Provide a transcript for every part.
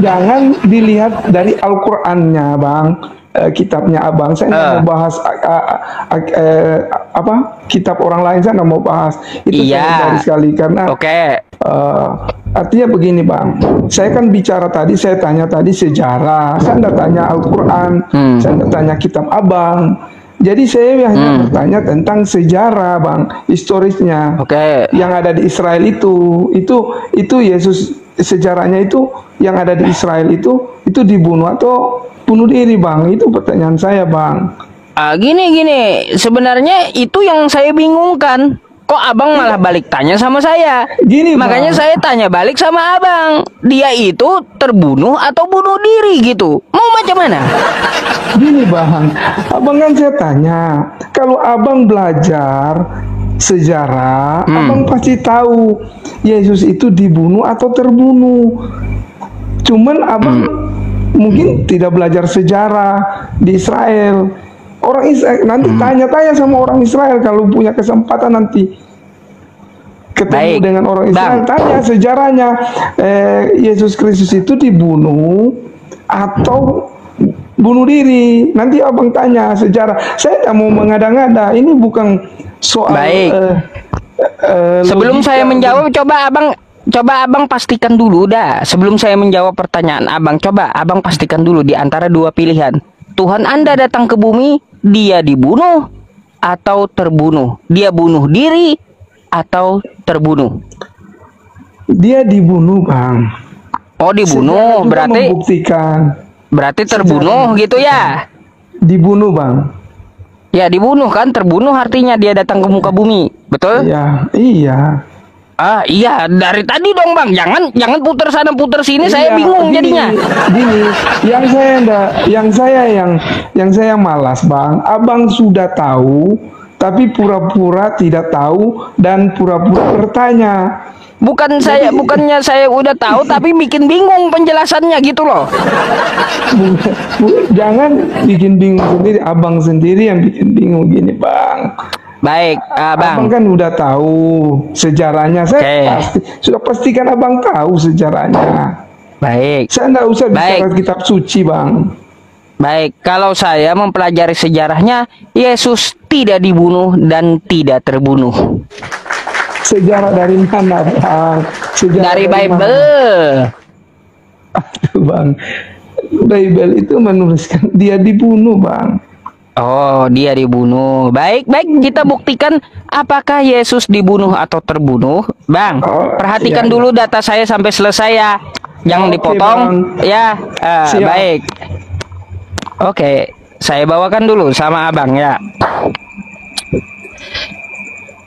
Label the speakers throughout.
Speaker 1: jangan dilihat dari Al-Qur'annya, Bang. Kitabnya Abang, saya nggak mau bahas kitab orang lain, saya nggak mau bahas itu dari sekali karena artinya begini, Bang, saya kan bicara tadi, saya tanya tadi sejarah, saya nggak tanya Al-Quran, saya nggak tanya kitab Abang, jadi saya hanya bertanya tentang sejarah, Bang, historisnya yang ada di Israel itu Yesus, sejarahnya itu yang ada di Israel itu dibunuh atau bunuh diri, Bang? Itu pertanyaan saya, Bang.
Speaker 2: Gini, sebenarnya itu yang saya bingungkan. Kok Abang malah balik tanya sama saya?
Speaker 1: Gini,
Speaker 2: makanya
Speaker 1: Bang,
Speaker 2: saya tanya balik sama Abang. Dia itu terbunuh atau bunuh diri gitu? Mau macam mana?
Speaker 1: Gini, Bang, Abang kan saya tanya, kalau Abang belajar sejarah, Abang pasti tahu Yesus itu dibunuh atau terbunuh. Cuman Abang mungkin tidak belajar sejarah di Israel. Orang Israel nanti tanya-tanya sama orang Israel kalau punya kesempatan nanti ketemu dengan orang Israel, tanya sejarahnya, Yesus Kristus itu dibunuh atau bunuh diri. Nanti Abang tanya sejarah. Saya tidak mau mengada-ngada. Ini bukan soal
Speaker 2: sebelum saya menjawab, coba Abang pastikan dulu dah. Sebelum saya menjawab pertanyaan Abang, coba Abang pastikan dulu di antara dua pilihan. Tuhan Anda datang ke bumi, dia dibunuh atau terbunuh? Dia bunuh diri atau terbunuh?
Speaker 1: Dia dibunuh, Bang.
Speaker 2: Oh, dibunuh, berarti terbunuh gitu ya?
Speaker 1: Dibunuh, Bang.
Speaker 2: Ya, dibunuh kan, terbunuh artinya dia datang ke muka bumi, betul?
Speaker 1: Iya.
Speaker 2: Iya, dari tadi dong, Bang. Jangan putar sana putar sini, saya bingung jadinya.
Speaker 1: Gini, yang saya malas, Bang. Abang sudah tahu, tapi pura-pura tidak tahu dan pura-pura bertanya.
Speaker 2: Bukannya saya udah tahu tapi bikin bingung penjelasannya gitu loh.
Speaker 1: Jangan bikin bingung sendiri, Abang sendiri yang bikin bingung gini, Bang.
Speaker 2: Baik, Bang.
Speaker 1: Abang kan udah tahu sejarahnya. Saya sudah pastikan Abang tahu sejarahnya.
Speaker 2: Baik.
Speaker 1: Saya nggak usah bicara kitab suci, Bang.
Speaker 2: Baik, kalau saya mempelajari sejarahnya, Yesus tidak dibunuh dan tidak terbunuh.
Speaker 1: Sejarah dari mana, Bang?
Speaker 2: Dari Bible.
Speaker 1: Aduh, Bang. Bible itu menuliskan dia dibunuh, Bang.
Speaker 2: Oh, dia dibunuh. Baik, kita buktikan apakah Yesus dibunuh atau terbunuh. Bang, perhatikan dulu data saya sampai selesai ya. Jangan dipotong, Bang. Ya. Baik. Oke, saya bawakan dulu sama Abang ya.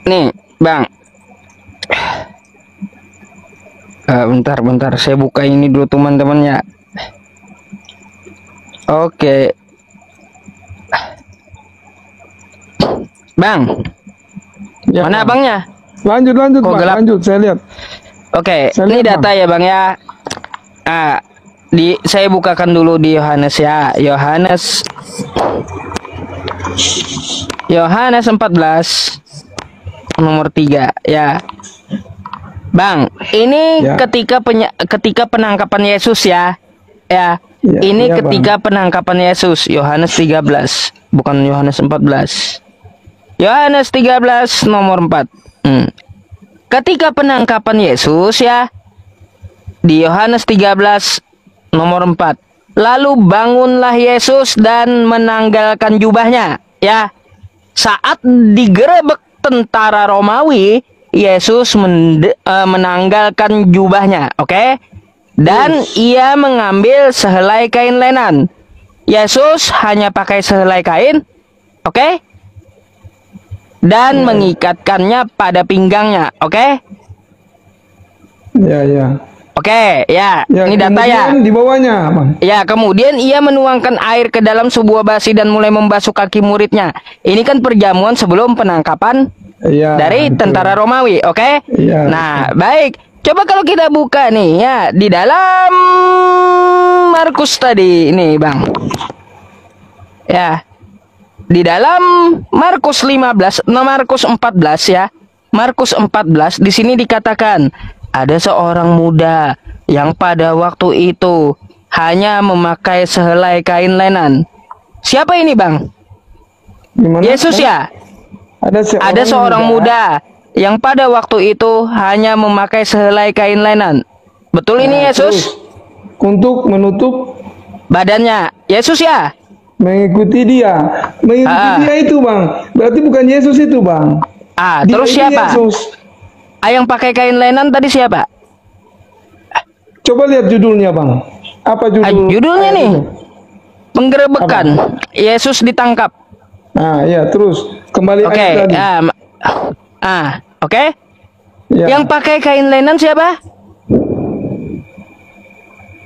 Speaker 2: Nih, Bang. Bentar, saya buka ini dulu teman-temannya. Oke. Bang,
Speaker 1: ya,
Speaker 2: mana
Speaker 1: Bang.
Speaker 2: Abangnya?
Speaker 1: Lanjut, Bang. Lanjut, saya lihat.
Speaker 2: Oke, ini data, Bang. Ya, Bang ya. Saya bukakan dulu di Yohanes ya. Yohanes 14 nomor 3 ya. Bang, ini ketika penangkapan Yesus ya. Ini ketika penangkapan Yesus, Yohanes 13, bukan Yohanes 14. Yohanes 13 nomor 4. Ketika penangkapan Yesus ya, di Yohanes 13 nomor 4. Lalu bangunlah Yesus dan menanggalkan jubahnya ya. Saat digerebek tentara Romawi, Yesus menanggalkan jubahnya, oke? Dan ia mengambil sehelai kain lenan. Yesus hanya pakai sehelai kain, oke? Dan mengikatkannya pada pinggangnya, oke?
Speaker 1: Ya.
Speaker 2: Oke, ya, ini data ya.
Speaker 1: Di bawahnya, Bang.
Speaker 2: Ya, kemudian ia menuangkan air ke dalam sebuah basi dan mulai membasuh kaki muridnya. Ini kan perjamuan sebelum penangkapan dari tentara Romawi, oke? Nah, baik. Coba kalau kita buka nih ya, di dalam Markus tadi, ini Bang. Ya. Di dalam Markus 14 ya. Markus 14 di sini dikatakan ada seorang muda yang pada waktu itu hanya memakai sehelai kain lenan. Siapa ini, Bang?
Speaker 1: Gimana?
Speaker 2: Yesus ya? Ada seorang muda yang pada waktu itu hanya memakai sehelai kain lenan. Betul ini Yesus?
Speaker 1: Terus, untuk menutup
Speaker 2: badannya. Yesus ya?
Speaker 1: Mengikuti dia. Mengikuti dia itu, Bang. Berarti bukan Yesus itu, Bang. Dia
Speaker 2: Terus
Speaker 1: itu
Speaker 2: siapa?
Speaker 1: Yesus.
Speaker 2: Yang pakai kain lenan tadi siapa?
Speaker 1: Coba lihat judulnya, Bang. Apa
Speaker 2: judulnya nih?
Speaker 1: itu?
Speaker 2: Penggerebekan. Yesus ditangkap.
Speaker 1: Nah, ya, terus kembali
Speaker 2: Oke,
Speaker 1: ayat tadi.
Speaker 2: Oke.
Speaker 1: Ya.
Speaker 2: Yang pakai kain lenan siapa?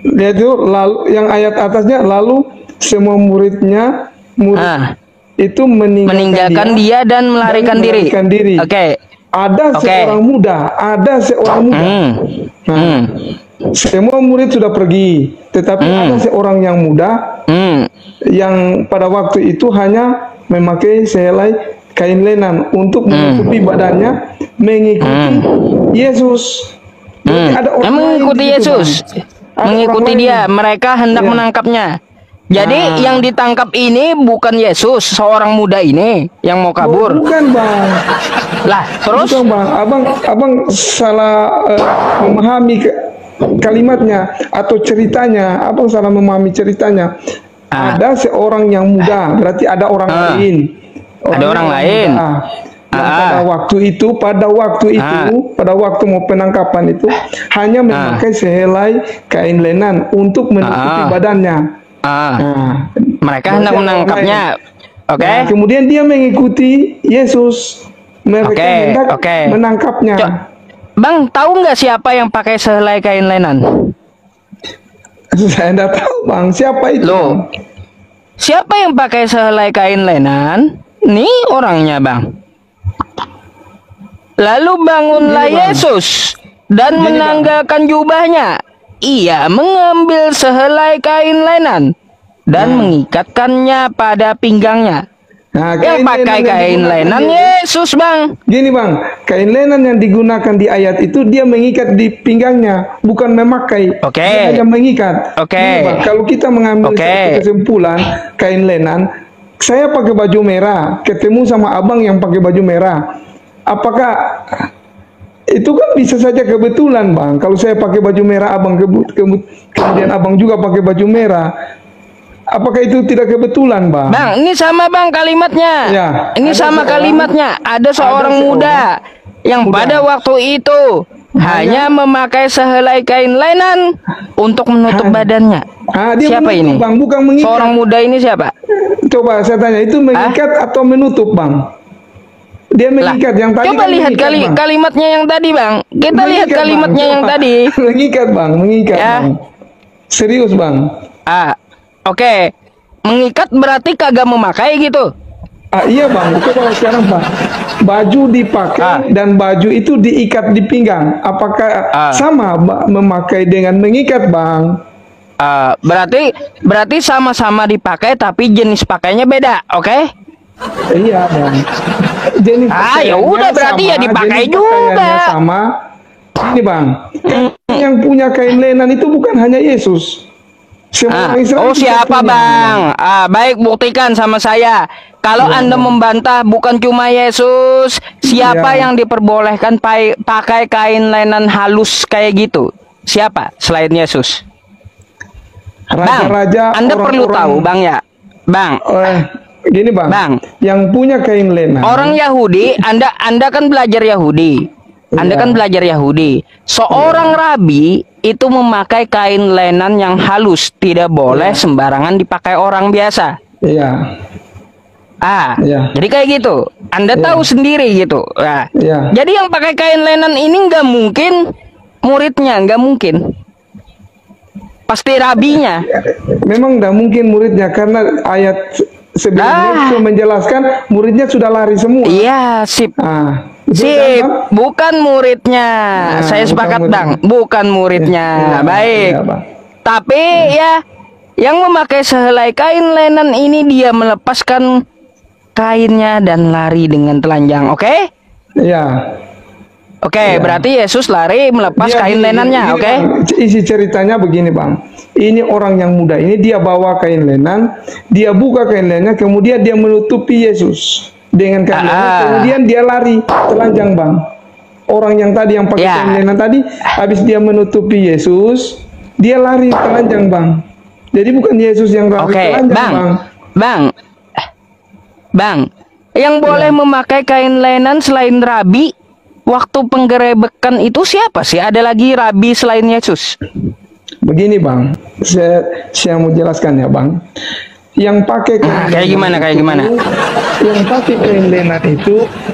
Speaker 1: Lihat itu, lalu yang ayat atasnya, lalu semua murid itu meninggalkan
Speaker 2: dia dan melarikan diri. Oke.
Speaker 1: Ada seorang muda, semua murid sudah pergi, tetapi ada seorang yang muda yang pada waktu itu hanya memakai sehelai kain lenan untuk menutupi badannya, mengikuti Yesus. Ada orang
Speaker 2: mengikuti Yesus, mengikuti dia. Mereka hendak menangkapnya. Jadi yang ditangkap ini bukan Yesus, seorang muda ini yang mau kabur.
Speaker 1: Bukan, Bang.
Speaker 2: Lah, terus?
Speaker 1: Bukan, Bang. Abang salah memahami kalimatnya atau ceritanya. Abang salah memahami ceritanya. Ada seorang yang muda, berarti ada orang lain.
Speaker 2: Ada orang lain.
Speaker 1: Pada waktu itu, pada waktu mau penangkapan itu hanya memakai sehelai kain lenan untuk menutupi badannya.
Speaker 2: Mereka hendak menangkapnya. Oke.
Speaker 1: Nah, kemudian dia mengikuti Yesus. Mereka hendak menangkapnya.
Speaker 2: Bang, tahu nggak siapa yang pakai sehelai kain lenan?
Speaker 1: Saya tidak tahu, Bang. Siapa itu?
Speaker 2: Loh, siapa yang pakai sehelai kain lenan? Nih orangnya, Bang. Lalu bangunlah Yesus dan menanggalkan jubahnya. Ia mengambil sehelai kain lenan dan mengikatkannya pada pinggangnya.
Speaker 1: Nah,
Speaker 2: yang pakai kain lenan Yesus, Bang.
Speaker 1: Gini, Bang, kain lenan yang digunakan di ayat itu dia mengikat di pinggangnya, bukan memakai. Dia hanya mengikat. Gini, Bang, kalau kita mengambil kesimpulan kain lenan, saya pakai baju merah, ketemu sama abang yang pakai baju merah. Apakah itu kan bisa saja kebetulan, Bang. Kalau saya pakai baju merah, abang kemudian abang juga pakai baju merah. Apakah itu tidak kebetulan, Bang?
Speaker 2: Bang, ini sama, Bang, kalimatnya.
Speaker 1: Ya,
Speaker 2: ini sama kalimatnya. Ada seorang muda yang pada waktu itu hanya memakai sehelai kain lenan untuk menutup badannya. Siapa ini?
Speaker 1: Bang, bukan mengikat.
Speaker 2: Seorang muda ini siapa?
Speaker 1: Coba saya tanya, itu mengikat atau menutup, Bang? Dia mengikat yang tadi.
Speaker 2: Coba lihat kalimatnya yang tadi, Bang. Kita lihat kalimatnya yang tadi.
Speaker 1: Mengikat, Bang, mengikat, Bang. Serius, Bang.
Speaker 2: Oke. Mengikat berarti kagak memakai gitu.
Speaker 1: Iya, Bang. Coba sekarang, Bang. Baju dipakai dan baju itu diikat di pinggang. Apakah sama memakai dengan mengikat, Bang?
Speaker 2: Berarti sama-sama dipakai tapi jenis pakainya beda, oke?
Speaker 1: Iya, Bang. Jenis
Speaker 2: ya udah berarti ya dipakai juga.
Speaker 1: Sama. Ini, Bang. Yang punya kain lenan itu bukan hanya Yesus.
Speaker 2: Siapa, Bang? Baik, buktikan sama saya. Kalau Anda membantah bukan cuma Yesus, siapa yang diperbolehkan pakai kain lenan halus kayak gitu? Siapa selain Yesus?
Speaker 1: Raja-raja.
Speaker 2: Anda perlu tahu, Bang, ya. Bang.
Speaker 1: Gini, Bang. Yang punya kain lenan.
Speaker 2: Orang Yahudi, Anda kan belajar Yahudi. Anda kan belajar Yahudi. Seorang rabi itu memakai kain lenan yang halus, tidak boleh sembarangan dipakai orang biasa.
Speaker 1: Iya.
Speaker 2: Jadi kayak gitu. Anda tahu sendiri gitu. Nah, jadi yang pakai kain lenan ini nggak mungkin muridnya, nggak mungkin. Pasti rabinya.
Speaker 1: Memang nggak mungkin muridnya karena ayat sebelumnya itu menjelaskan muridnya sudah lari semua.
Speaker 2: Iya, sip. Bukan muridnya. Saya sepakat, Bang. Bukan muridnya. Baik. Tapi ya, yang memakai sehelai kain lenan ini dia melepaskan kainnya dan lari dengan telanjang. Oke?
Speaker 1: Iya.
Speaker 2: Oke, berarti Yesus lari melepas kain lenannya, oke?
Speaker 1: Isi ceritanya begini, Bang. Ini orang yang muda ini, dia bawa kain lenan, dia buka kain lenannya, kemudian dia menutupi Yesus dengan kain lenan, kemudian dia lari telanjang, Bang. Orang yang tadi yang pakai kain lenan tadi, habis dia menutupi Yesus, dia lari telanjang, Bang. Jadi bukan Yesus yang lari telanjang,
Speaker 2: Bang. Yang boleh memakai kain lenan selain rabi waktu penggerebekan itu siapa sih? Ada lagi rabi selain Yesus?
Speaker 1: Begini, Bang, saya mau jelaskan ya, Bang. Yang pakai
Speaker 2: kayak gimana?
Speaker 1: Yang pakai kain lenan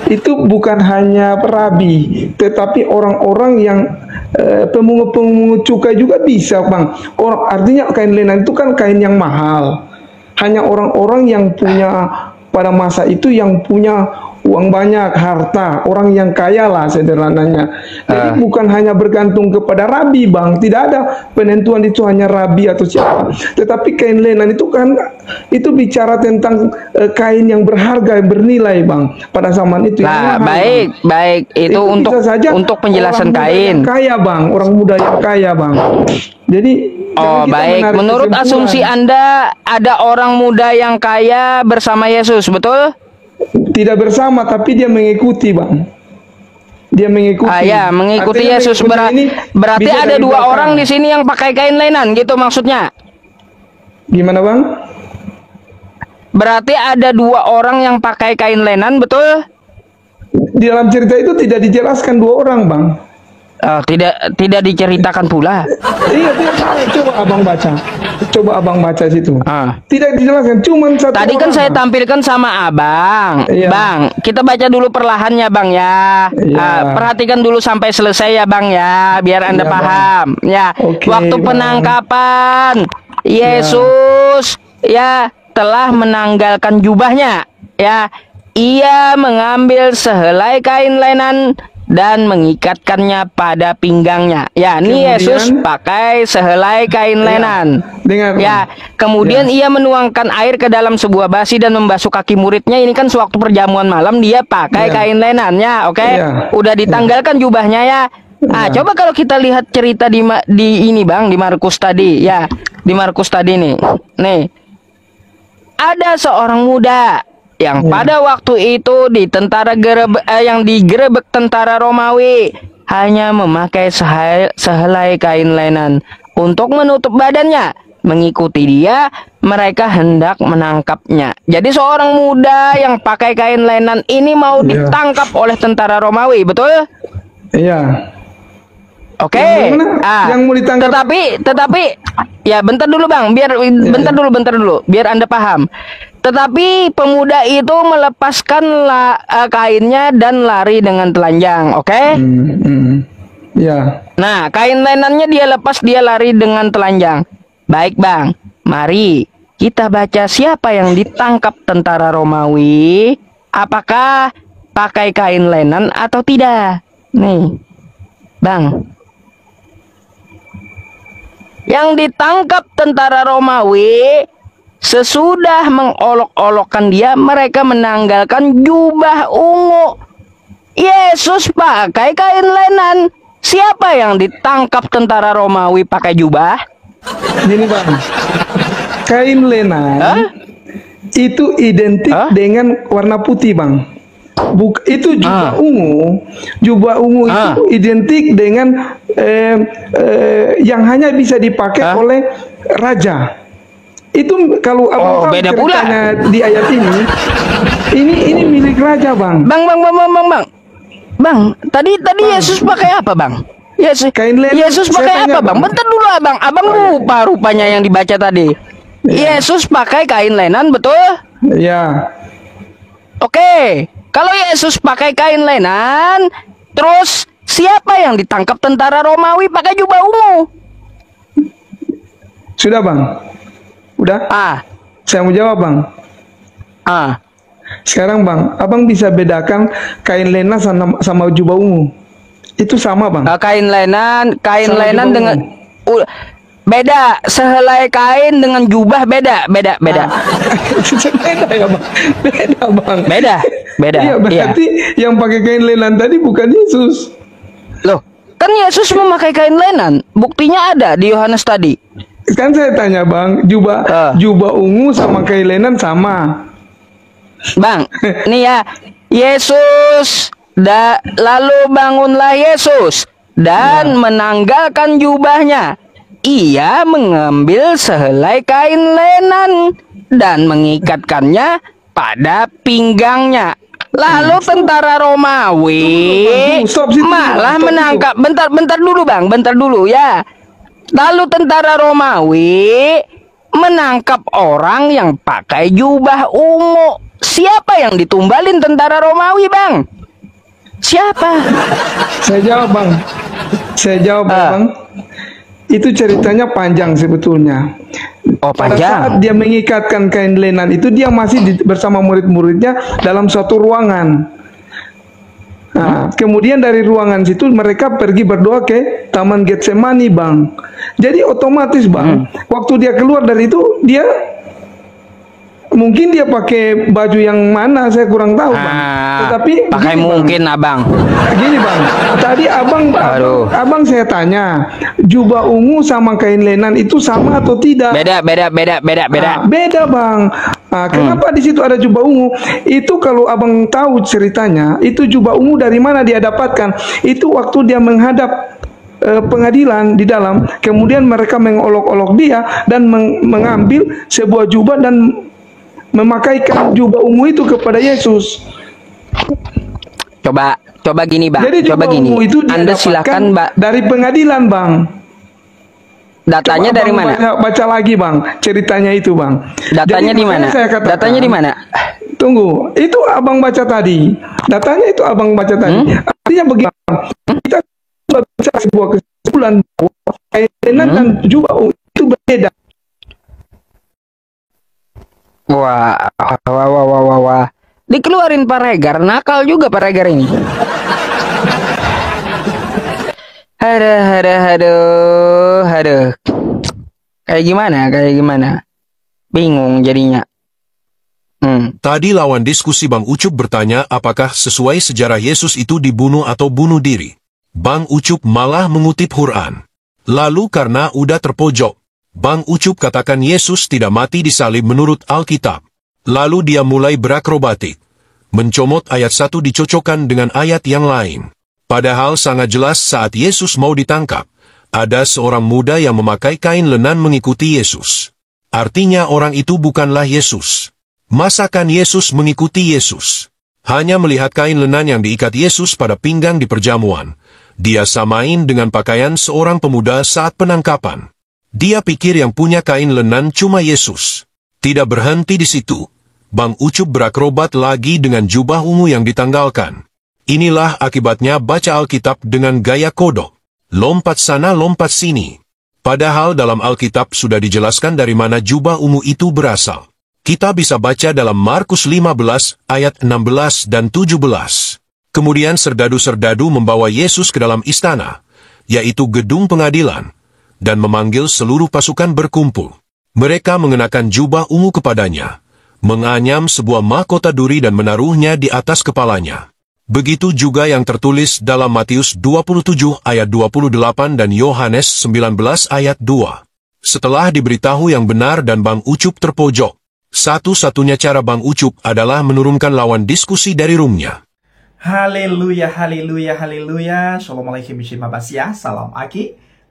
Speaker 1: itu bukan hanya rabi, tetapi orang-orang yang pemungut cukai juga bisa, Bang. Artinya kain lenan itu kan kain yang mahal. Hanya orang-orang yang punya pada masa itu, yang punya uang banyak, harta, orang yang kaya lah sederhananya. Jadi bukan hanya bergantung kepada rabi, Bang. Tidak ada penentuan itu hanya rabi atau siapa. Tetapi kain lenan itu kan, itu bicara tentang kain yang berharga, yang bernilai, Bang. Pada zaman itu.
Speaker 2: Nah, baik. Itu untuk penjelasan kain.
Speaker 1: Kaya, Bang. Orang muda yang kaya, Bang. Jadi
Speaker 2: baik. Menurut asumsi Anda, ada orang muda yang kaya bersama Yesus, betul?
Speaker 1: Tidak bersama, tapi dia mengikuti, Bang. Dia mengikuti.
Speaker 2: Mengikuti Yesus. Berarti ada dua orang di sini yang pakai kain lenan, gitu maksudnya?
Speaker 1: Gimana, Bang?
Speaker 2: Berarti ada dua orang yang pakai kain lenan, betul?
Speaker 1: Di dalam cerita itu tidak dijelaskan dua orang, Bang.
Speaker 2: Tidak diceritakan pula.
Speaker 1: Iya, coba abang baca situ. Tidak dijelaskan, cuma satu.
Speaker 2: Tadi kan saya tampilkan sama abang. Bang, kita baca dulu perlahannya, Bang, ya. Perhatikan dulu sampai selesai ya, Bang, ya, biar Anda paham. Ya, waktu penangkapan Yesus telah menanggalkan jubahnya. Ya, ia mengambil sehelai kain lenan dan mengikatkannya pada pinggangnya. Ya, ini Yesus pakai sehelai kain lenan. Kemudian ia menuangkan air ke dalam sebuah basi dan membasuh kaki muridnya. Ini kan sewaktu perjamuan malam, dia pakai kain lenannya, oke? Udah ditanggalkan jubahnya ya. Coba kalau kita lihat cerita di ini, Bang, di Markus tadi, ya. Di Markus tadi nih. Ada seorang muda yang pada waktu itu di yang digerebek tentara Romawi hanya memakai sehelai kain lenan untuk menutup badannya. Mengikuti dia, mereka hendak menangkapnya. Jadi seorang muda yang pakai kain lenan ini mau ditangkap oleh tentara Romawi, betul?
Speaker 1: Iya.
Speaker 2: Oke.
Speaker 1: Yang mau ditangkap.
Speaker 2: Tetapi ya bentar dulu, Bang, bentar dulu biar Anda paham. Tetapi pemuda itu melepaskan kainnya dan lari dengan telanjang, oke? Nah, kain lenannya dia lepas, dia lari dengan telanjang. Baik, Bang, mari kita baca siapa yang ditangkap tentara Romawi. Apakah pakai kain lenan atau tidak? Nih, Bang. Yang ditangkap tentara Romawi, sesudah mengolok-olokkan dia, mereka menanggalkan jubah ungu. Yesus pakai kain lenan. Siapa yang ditangkap tentara Romawi pakai jubah?
Speaker 1: Gini, Bang. Kain lenan itu identik dengan warna putih, Bang. Itu jubah ungu. Jubah ungu itu identik dengan yang hanya bisa dipakai oleh raja. Itu kalau abang
Speaker 2: beda pula
Speaker 1: di ayat ini milik raja, Bang.
Speaker 2: Bang, tadi Yesus pakai apa, Bang? Yesus pakai apa, Bang? Bentar dulu, abang lupa rupanya yang dibaca tadi. Yesus pakai kain lenan, betul?
Speaker 1: Iya.
Speaker 2: Oke, kalau Yesus pakai kain lenan, terus siapa yang ditangkap tentara Romawi pakai jubah ungu?
Speaker 1: Sudah, Bang. Udah? Saya mau jawab, Bang. Sekarang, Bang, abang bisa bedakan kain lenan sama jubah ungu. Itu sama, Bang.
Speaker 2: Kain lenan dengan beda, sehelai kain dengan jubah beda.
Speaker 1: Beda ya, Bang. Beda, Bang.
Speaker 2: Beda.
Speaker 1: Iya, berarti yang pakai kain lenan tadi bukan Yesus.
Speaker 2: Loh, kan Yesus memakai kain lenan. Buktinya ada di Yohanes tadi.
Speaker 1: Kan saya tanya Bang, jubah ungu sama kain lenan sama.
Speaker 2: Bang, nih ya, Yesus lalu bangunlah Yesus dan menanggalkan jubahnya. Ia mengambil sehelai kain lenan dan mengikatkannya pada pinggangnya. Lalu tentara Romawi malah menangkap. Bentar dulu Bang, bentar dulu ya. Lalu tentara Romawi menangkap orang yang pakai jubah ungu. Siapa yang ditumbalin tentara Romawi, Bang? Siapa?
Speaker 1: Saya jawab, Bang. Itu ceritanya panjang sebetulnya.
Speaker 2: Oh,
Speaker 1: Pada
Speaker 2: panjang.
Speaker 1: saat dia mengikatkan kain lenan itu, dia masih bersama murid-muridnya dalam suatu ruangan. Nah, kemudian dari ruangan situ mereka pergi berdoa ke Taman Getsemani, Bang. Jadi otomatis, Bang, waktu dia keluar dari itu, dia mungkin dia pakai baju yang mana saya kurang tahu, Bang. Tetapi
Speaker 2: pakai
Speaker 1: gini,
Speaker 2: mungkin
Speaker 1: Bang.
Speaker 2: Abang.
Speaker 1: Gini, Bang. Tadi abang saya tanya, jubah ungu sama kain lenan itu sama atau tidak?
Speaker 2: Beda.
Speaker 1: Beda, Bang. Kenapa di situ ada jubah ungu? Itu kalau Abang tahu ceritanya, itu jubah ungu dari mana dia dapatkan? Itu waktu dia menghadap pengadilan di dalam, kemudian mereka mengolok-olok dia dan mengambil sebuah jubah dan memakaikan jubah ungu itu kepada Yesus.
Speaker 2: Coba gini Bang.
Speaker 1: Jadi
Speaker 2: coba gini.
Speaker 1: Itu
Speaker 2: Anda silakan
Speaker 1: dari pengadilan, Bang.
Speaker 2: Datanya dari mana?
Speaker 1: Baca lagi, Bang, ceritanya itu, Bang.
Speaker 2: Datanya di mana? Datanya di mana?
Speaker 1: Tunggu, itu Abang baca tadi. Datanya itu Abang baca tadi. Artinya begini, kita baca sebuah kesimpulan bahwa kain lenan dan jubah ungu itu berbeda.
Speaker 2: Wah. Dikeluarin Pak Regar, nakal juga Pak Regar ini. Aduh. Kayak gimana? Bingung jadinya.
Speaker 3: Tadi lawan diskusi Bang Ucup bertanya apakah sesuai sejarah Yesus itu dibunuh atau bunuh diri. Bang Ucup malah mengutip Quran. Lalu karena udah terpojok, Bang Ucup katakan Yesus tidak mati disalib menurut Alkitab. Lalu dia mulai berakrobatik, mencomot ayat satu dicocokkan dengan ayat yang lain. Padahal sangat jelas saat Yesus mau ditangkap, ada seorang muda yang memakai kain lenan mengikuti Yesus. Artinya orang itu bukanlah Yesus. Masakan Yesus mengikuti Yesus? Hanya melihat kain lenan yang diikat Yesus pada pinggang di perjamuan, dia samain dengan pakaian seorang pemuda saat penangkapan. Dia pikir yang punya kain lenan cuma Yesus. Tidak berhenti di situ, Bang Ucup berakrobat lagi dengan jubah ungu yang ditanggalkan. Inilah akibatnya baca Alkitab dengan gaya kodok. Lompat sana lompat sini. Padahal dalam Alkitab sudah dijelaskan dari mana jubah ungu itu berasal. Kita bisa baca dalam Markus 15 ayat 16 dan 17. Kemudian serdadu-serdadu membawa Yesus ke dalam istana, yaitu gedung pengadilan, dan memanggil seluruh pasukan berkumpul. Mereka mengenakan jubah ungu kepadanya, menganyam sebuah mahkota duri dan menaruhnya di atas kepalanya. Begitu juga yang tertulis dalam Matius 27 ayat 28 dan Yohanes 19 ayat 2. Setelah diberitahu yang benar dan Bang Ucup terpojok, satu-satunya cara Bang Ucup adalah menurunkan lawan diskusi dari roomnya.
Speaker 4: Haleluya. Assalamualaikum warahmatullahi. Salam Aki.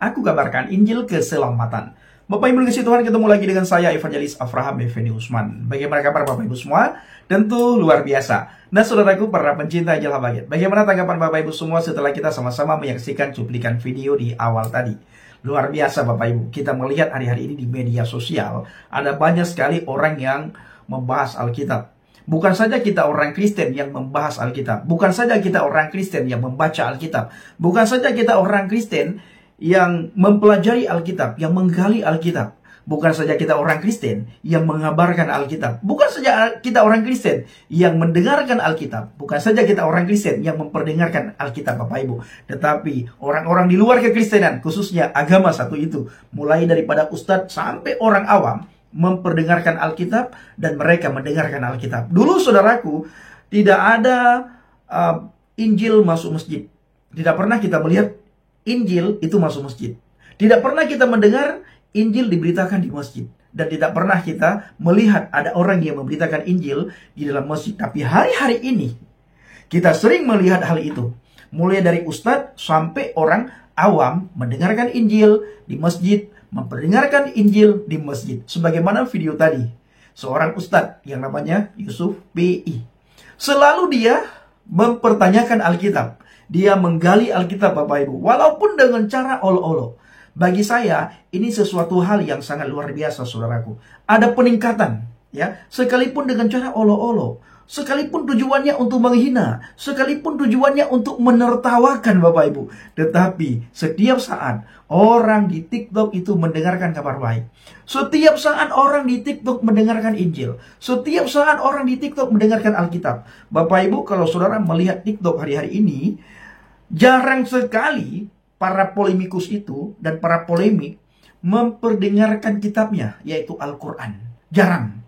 Speaker 4: Aku kabarkan Injil keselamatan. Bapak Ibu dikasih Tuhan, ketemu lagi dengan saya Evangelis Avraham Effendi Usman. Bagaimana kabar Bapak Ibu semua? Tentu luar biasa. Nah saudaraku para pencinta Injil Habagat, bagaimana tanggapan Bapak Ibu semua setelah kita sama-sama menyaksikan cuplikan video di awal tadi? Luar biasa Bapak Ibu, kita melihat hari-hari ini di media sosial ada banyak sekali orang yang membahas Alkitab. Bukan saja kita orang Kristen yang membahas Alkitab, bukan saja kita orang Kristen yang membaca Alkitab, bukan saja kita orang Kristen yang mempelajari Alkitab, yang menggali Alkitab. Bukan saja kita orang Kristen yang mengabarkan Alkitab. Bukan saja kita orang Kristen yang mendengarkan Alkitab. Bukan saja kita orang Kristen yang memperdengarkan Alkitab Bapak Ibu. Tetapi orang-orang di luar kekristenan, khususnya agama satu itu, mulai daripada ustadz sampai orang awam, memperdengarkan Alkitab dan mereka mendengarkan Alkitab. Dulu saudaraku, tidak ada Injil masuk masjid. Tidak pernah kita melihat Injil itu masuk masjid. Tidak pernah kita mendengar Injil diberitakan di masjid. Dan tidak pernah kita melihat ada orang yang memberitakan Injil di dalam masjid. Tapi hari-hari ini kita sering melihat hal itu. Mulai dari ustadz sampai orang awam mendengarkan Injil di masjid, memperdengarkan Injil di masjid. Sebagaimana video tadi, seorang ustadz yang namanya Yusuf PI. Selalu dia mempertanyakan Alkitab. Dia menggali Alkitab, Bapak Ibu. Walaupun dengan cara olo-olo. Bagi saya, ini sesuatu hal yang sangat luar biasa, saudaraku. Ada peningkatan, ya. Sekalipun dengan cara olo-olo. Sekalipun tujuannya untuk menghina. Sekalipun tujuannya untuk menertawakan, Bapak Ibu. Tetapi setiap saat orang di TikTok itu mendengarkan kabar baik. Setiap saat orang di TikTok mendengarkan Injil. Setiap saat orang di TikTok mendengarkan Alkitab. Bapak Ibu, kalau saudara melihat TikTok hari-hari ini, jarang sekali para polemikus itu dan para polemik memperdengarkan kitabnya, yaitu Al-Quran. Jarang.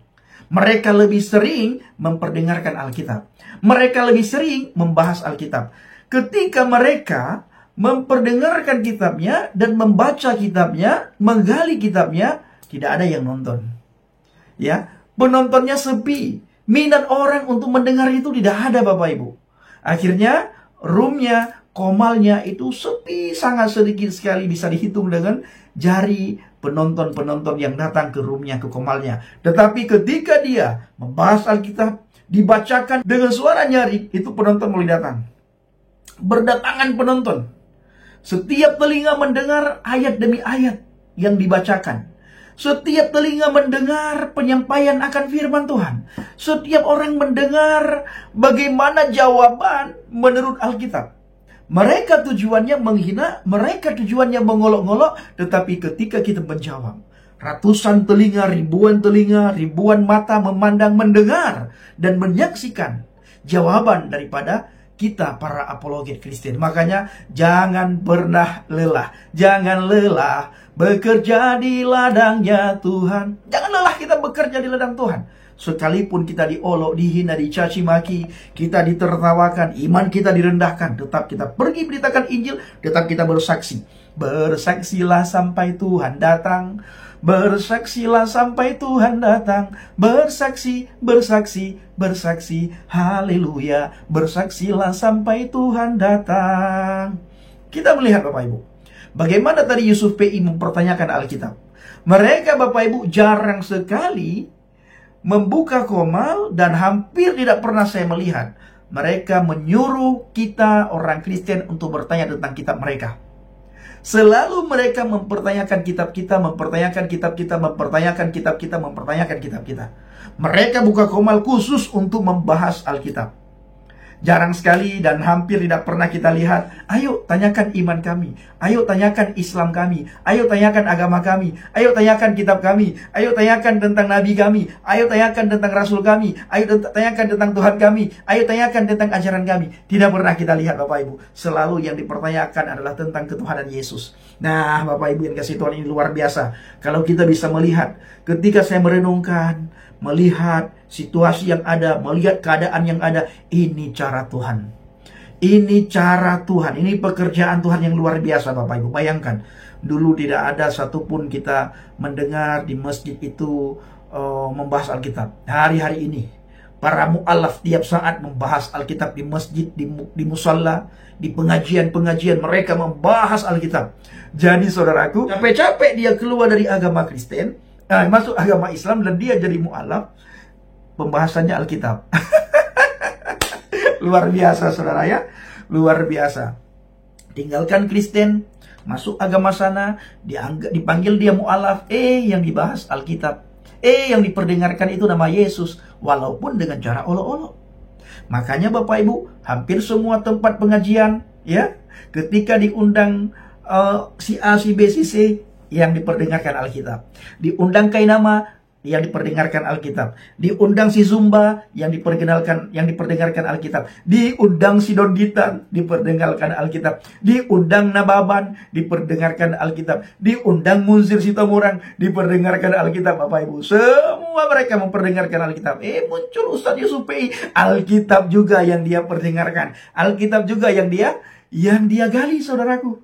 Speaker 4: Mereka lebih sering memperdengarkan Alkitab. Mereka lebih sering membahas Alkitab. Ketika mereka memperdengarkan kitabnya dan membaca kitabnya, menggali kitabnya, tidak ada yang nonton. Ya, penontonnya sepi. Minat orang untuk mendengar itu tidak ada, Bapak Ibu. Akhirnya, roomnya, komalnya itu sepi, sangat sedikit sekali, bisa dihitung dengan jari penonton-penonton yang datang ke roomnya, ke komalnya. Tetapi ketika dia membahas Alkitab, dibacakan dengan suara nyaring, itu penonton mulai datang. Berdatangan penonton. Setiap telinga mendengar ayat demi ayat yang dibacakan. Setiap telinga mendengar penyampaian akan firman Tuhan. Setiap orang mendengar bagaimana jawaban menurut Alkitab. Mereka tujuannya menghina, mereka tujuannya mengolok-ngolok, tetapi ketika kita menjawab, ratusan telinga, ribuan mata memandang, mendengar, dan menyaksikan jawaban daripada kita para apologet Kristen. Makanya jangan pernah lelah, jangan lelah bekerja di ladangnya Tuhan. Jangan lelah kita bekerja di ladang Tuhan. Sekalipun kita diolok, dihina, dicaci maki, kita ditertawakan, iman kita direndahkan, tetap kita pergi beritakan Injil, tetap kita bersaksi. Bersaksilah sampai Tuhan datang. Bersaksilah sampai Tuhan datang. Bersaksi, bersaksi, bersaksi. Haleluya. Bersaksilah sampai Tuhan datang. Kita melihat, Bapak Ibu, bagaimana tadi Yusuf PI mempertanyakan Alkitab. Mereka, Bapak Ibu, jarang sekali membuka komal, dan hampir tidak pernah saya melihat mereka menyuruh kita orang Kristen untuk bertanya tentang kitab mereka. Selalu mereka mempertanyakan kitab kita, mempertanyakan kitab kita, mempertanyakan kitab kita, mempertanyakan kitab kita. Mereka buka komal khusus untuk membahas Alkitab. Jarang sekali dan hampir tidak pernah kita lihat, ayo tanyakan iman kami, ayo tanyakan Islam kami, ayo tanyakan agama kami, ayo tanyakan kitab kami, ayo tanyakan tentang nabi kami, ayo tanyakan tentang rasul kami, ayo tanyakan tentang Tuhan kami, ayo tanyakan tentang ajaran kami. Tidak pernah kita lihat, Bapak Ibu. Selalu yang dipertanyakan adalah tentang ketuhanan Yesus. Nah, Bapak Ibu yang kasih Tuhan, ini luar biasa. Kalau kita bisa melihat, ketika saya merenungkan, melihat situasi yang ada, melihat keadaan yang ada, ini cara Tuhan. Ini cara Tuhan, ini pekerjaan Tuhan yang luar biasa, Bapak Ibu. Bayangkan, dulu tidak ada satupun kita mendengar di masjid itu membahas Alkitab. Hari-hari ini, para mu'alaf tiap saat membahas Alkitab di masjid, di musalla, di pengajian-pengajian, mereka membahas Alkitab. Jadi saudaraku, capek-capek dia keluar dari agama Kristen, masuk agama Islam, dan dia jadi mu'alaf, pembahasannya Alkitab. Luar biasa, saudara ya. Luar biasa. Tinggalkan Kristen, masuk agama sana, dipanggil dia mu'alaf, yang dibahas Alkitab. Yang diperdengarkan itu nama Yesus, walaupun dengan cara olok-olok. Makanya Bapak Ibu, hampir semua tempat pengajian, ya, ketika diundang si A, si B, si C, yang diperdengarkan Alkitab. Diundang Kainama, yang diperdengarkan Alkitab. Diundang si Zumba, yang diperdengarkan Alkitab. Diundang si Donditan, diperdengarkan Alkitab. Diundang Nababan, diperdengarkan Alkitab. Diundang Munzir Sitomorang, diperdengarkan Alkitab, Bapak Ibu. Semua mereka memperdengarkan Alkitab. Muncul Ustaz Yusuf PI, Alkitab juga yang dia perdengarkan. Alkitab juga yang dia yang dia gali, saudaraku.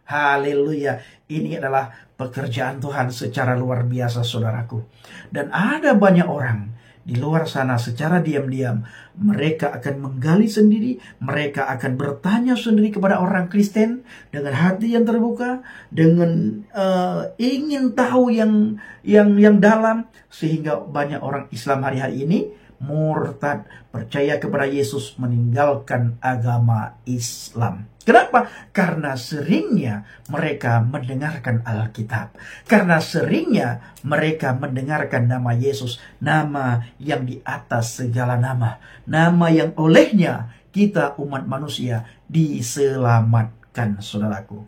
Speaker 4: Haleluya. Ini adalah pekerjaan Tuhan secara luar biasa, saudaraku. Dan ada banyak orang di luar sana secara diam-diam, mereka akan menggali sendiri, mereka akan bertanya sendiri kepada orang Kristen dengan hati yang terbuka, dengan ingin tahu yang dalam, sehingga banyak orang Islam hari-hari ini murtad, percaya kepada Yesus, meninggalkan agama Islam. Kenapa? Karena seringnya mereka mendengarkan Alkitab. Karena seringnya mereka mendengarkan nama Yesus, nama yang di atas segala nama. Nama yang olehnya kita umat manusia diselamatkan, saudaraku.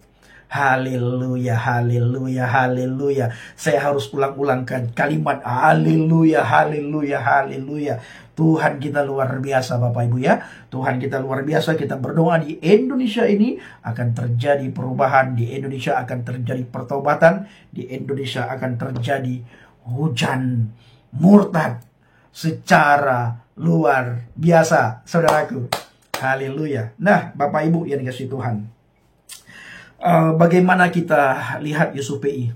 Speaker 4: Haleluya, haleluya, haleluya. Saya harus ulang-ulangkan kalimat haleluya, haleluya, haleluya. Tuhan kita luar biasa, Bapak Ibu ya. Tuhan kita luar biasa. Kita berdoa di Indonesia ini akan terjadi perubahan. Di Indonesia akan terjadi pertobatan. Di Indonesia akan terjadi hujan murtad secara luar biasa, saudaraku. Haleluya. Nah, Bapak Ibu yang dikasihi Tuhan, bagaimana kita lihat Yusuf PI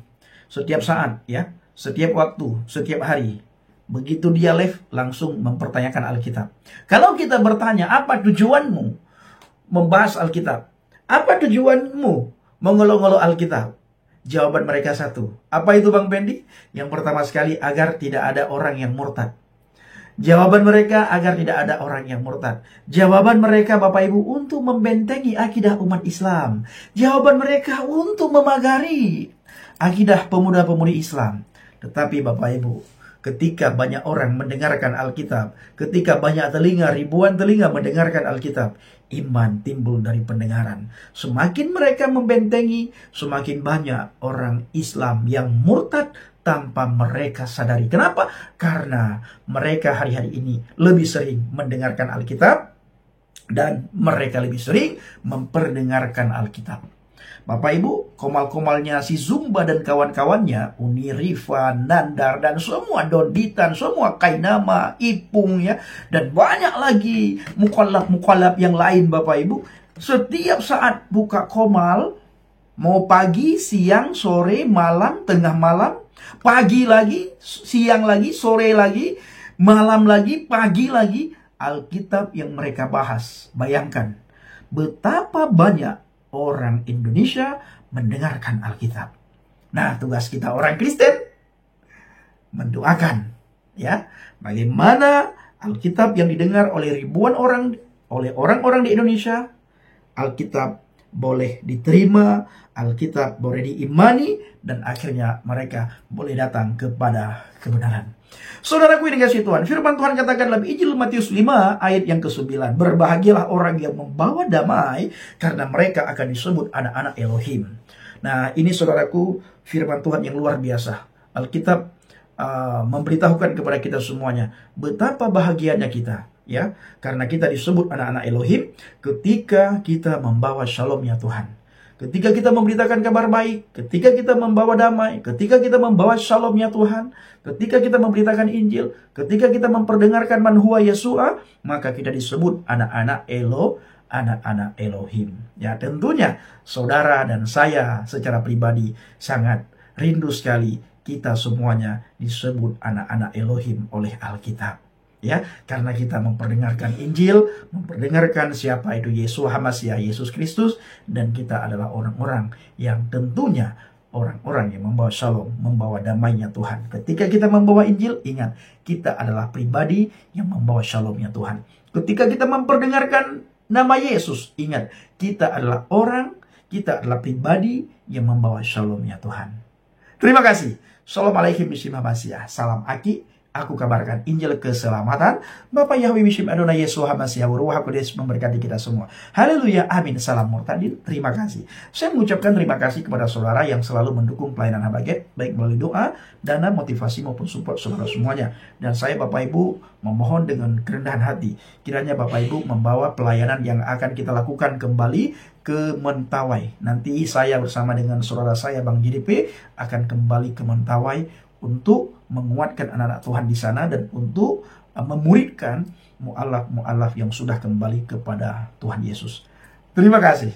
Speaker 4: setiap saat ya, setiap waktu, setiap hari, begitu dia live langsung mempertanyakan Alkitab. Kalau kita bertanya, apa tujuanmu membahas Alkitab? Apa tujuanmu mengolok-olok Alkitab? Jawaban mereka satu. Apa itu Bang Pendi? Yang pertama sekali, agar tidak ada orang yang murtad. Jawaban mereka agar tidak ada orang yang murtad. Jawaban mereka, Bapak Ibu, untuk membentengi akidah umat Islam. Jawaban mereka untuk memagari akidah pemuda-pemudi Islam. Tetapi Bapak Ibu, ketika banyak orang mendengarkan Alkitab, ketika banyak telinga, ribuan telinga mendengarkan Alkitab, iman timbul dari pendengaran. Semakin mereka membentengi, semakin banyak orang Islam yang murtad tanpa mereka sadari. Kenapa? Karena mereka hari-hari ini lebih sering mendengarkan Alkitab dan mereka lebih sering memperdengarkan Alkitab. Bapak Ibu, komal-komalnya si Zumba dan kawan-kawannya, Uni Rifa, Nandar, dan semua Donditan, semua Kainama, Ipung ya, dan banyak lagi mukallaf-mukallaf yang lain, Bapak Ibu. Setiap saat buka komal, mau pagi, siang, sore, malam, tengah malam, pagi lagi, siang lagi, sore lagi, malam lagi, pagi lagi, Alkitab yang mereka bahas. Bayangkan betapa banyak orang Indonesia mendengarkan Alkitab. Nah, tugas kita orang Kristen mendoakan ya, bagaimana Alkitab yang didengar oleh ribuan orang, oleh orang-orang di Indonesia, Alkitab boleh diterima, Alkitab boleh diimani, dan akhirnya mereka boleh datang kepada kebenaran. Saudaraku yang dikasihi Tuhan, firman Tuhan katakan dalam Injil Matius 5 ayat yang ke-9, berbahagialah orang yang membawa damai, karena mereka akan disebut anak-anak Elohim. Nah, ini saudaraku, firman Tuhan yang luar biasa. Alkitab memberitahukan kepada kita semuanya betapa bahagianya kita, ya, karena kita disebut anak-anak Elohim ketika kita membawa shalom-Nya Tuhan. Ketika kita memberitakan kabar baik, ketika kita membawa damai, ketika kita membawa shalom-Nya Tuhan, ketika kita memberitakan Injil, ketika kita memperdengarkan man huwa Yesua, maka kita disebut anak-anak anak-anak Elohim. Ya, tentunya saudara dan saya secara pribadi sangat rindu sekali kita semuanya disebut anak-anak Elohim oleh Alkitab. Ya, karena kita memperdengarkan Injil, memperdengarkan siapa itu Yesua HaMasyiah, Yesus Kristus, dan kita adalah orang-orang yang tentunya orang-orang yang membawa shalom, membawa damai-Nya Tuhan. Ketika kita membawa Injil, ingat, kita adalah pribadi yang membawa shalom-Nya Tuhan. Ketika kita memperdengarkan nama Yesus, ingat, kita adalah orang, kita adalah pribadi yang membawa shalom-Nya Tuhan. Terima kasih. Assalamualaikum warahmatullahi wabarakatuh. Salam Aki. Aku kabarkan Injil keselamatan. Bapak Yahweh Bishim Adonai Yesus HaMasyiah Ruh Kudus memberkati kita semua. Haleluya, amin. Salam murtadin. Terima kasih. Saya mengucapkan terima kasih kepada saudara yang selalu mendukung pelayanan Habaget, baik melalui doa, dana, motivasi maupun support saudara semuanya. Dan saya Bapak Ibu memohon dengan kerendahan hati, kiranya Bapak Ibu membawa pelayanan yang akan kita lakukan kembali ke Mentawai. Nanti saya bersama dengan saudara saya Bang JDP akan kembali ke Mentawai untuk menguatkan anak-anak Tuhan di sana dan untuk memuridkan mu'alaf-mu'alaf yang sudah kembali kepada Tuhan Yesus. Terima kasih.